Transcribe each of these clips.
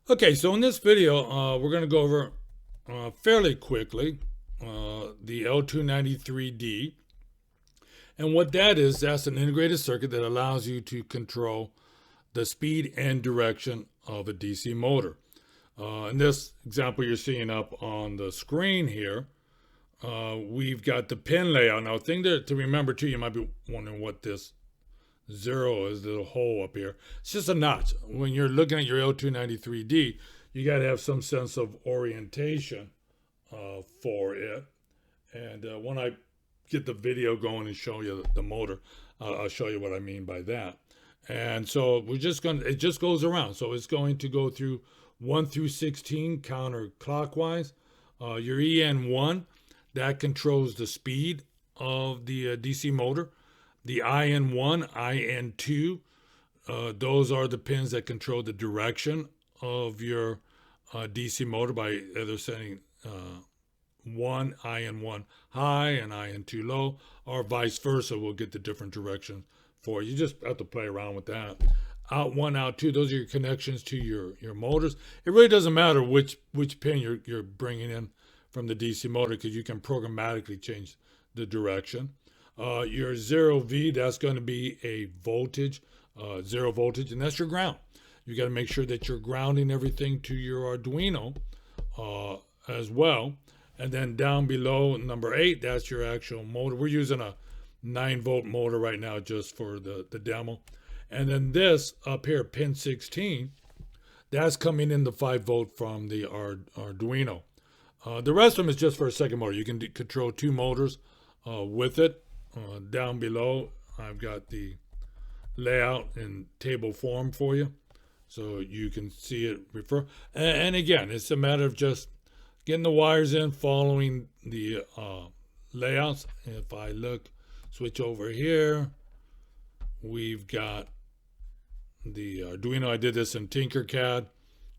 Okay, so in this video, we're going to go over fairly quickly the l293d. And what that is, that's an integrated circuit that allows you to control the speed and direction of a DC motor. In this example you're seeing up on the screen here, we've got the pin layout. Now, a thing to remember too, you might be wondering what this zero is, the little hole up here. It's just a notch. When you're looking at your l293d, you got to have some sense of orientation for it. And when I get the video going and show you the motor, I'll show you what I mean by that. And so we're just going to, it just goes around. So it's going to go through 1 through 16 counterclockwise. Your EN1, that controls the speed of the DC motor. The IN1, IN2, those are the pins that control the direction of your DC motor by either setting IN1 high and IN2 low, or vice versa. We'll get the different direction for you. You just have to play around with that. Out 1, out 2, those are your connections to your motors. It really doesn't matter which pin you're bringing in from the DC motor, because you can programmatically change the direction. Your 0V, that's going to be a voltage, 0 voltage, and that's your ground. You got to make sure that you're grounding everything to your Arduino as well. And then down below, number 8, that's your actual motor. We're using a 9-volt motor right now just for the demo. And then this up here, pin 16, that's coming in the 5-volt from the Arduino. The rest of them is just for a second motor. You can control 2 motors with it. Down below, I've got the layout in table form for you, so you can see it refer. And again, it's a matter of just getting the wires in, following the layouts. If I switch over here, we've got the Arduino. I did this in Tinkercad.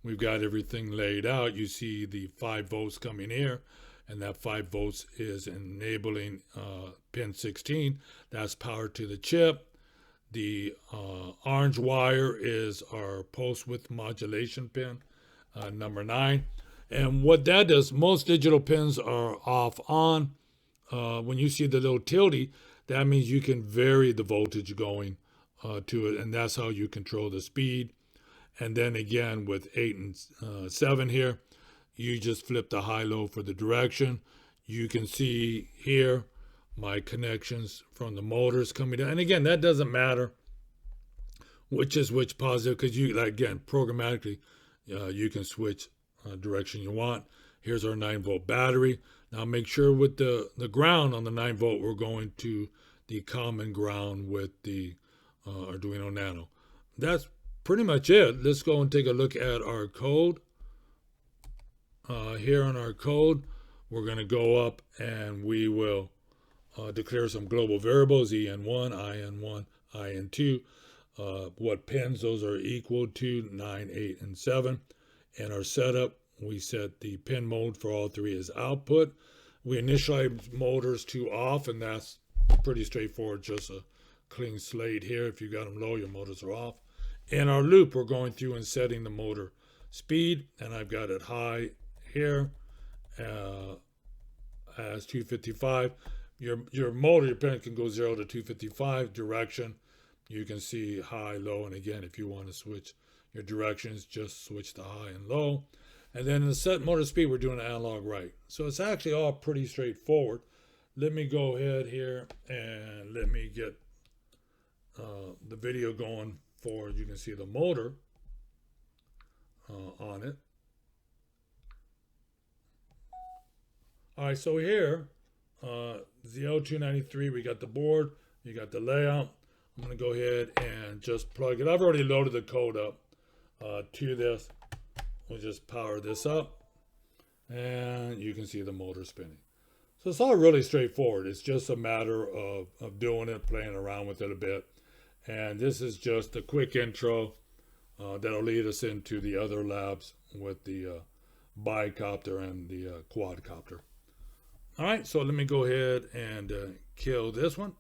We've got everything laid out. You see the 5 volts coming here, and that 5 volts is enabling pin 16. That's power to the chip. The orange wire is our pulse width modulation pin, number 9. And what that does, most digital pins are off on. When you see the little tilde, that means you can vary the voltage going to it, and that's how you control the speed. And then again with 8 and 7 here, you just flip the high-low for the direction. You can see here my connections from the motors coming down. And again, that doesn't matter which is which positive, because you, again, programmatically, you can switch direction you want. Here's our 9-volt battery. Now make sure with the ground on the 9-volt, we're going to the common ground with the Arduino Nano. That's pretty much it. Let's go and take a look at our code. Here on our code, we're going to go up and we will declare some global variables, EN1, IN1, IN2, what pins those are equal to, 9, 8, and 7. And our setup, we set the pin mode for all 3 as output. We initialize motors to off, and that's pretty straightforward, just a clean slate here. If you got them low, your motors are off. In our loop, we're going through and setting the motor speed, and I've got it high here as 255. Your motor, your pin can go 0 to 255. Direction, you can see high, low, and again, if you want to switch your directions, just switch to high and low. And then in the set motor speed, we're doing analog right. So it's actually all pretty straightforward. Let me go ahead here and let me get the video going for, you can see the motor on it. All right, so here, the l293, we got the board, you got the layout. I'm going to go ahead and just plug it. I've already loaded the code up to this. We'll just power this up, and you can see the motor spinning. So it's all really straightforward. It's just a matter of doing it, playing around with it a bit. And this is just a quick intro that'll lead us into the other labs with the bicopter and the quadcopter. All right, so let me go ahead and kill this one.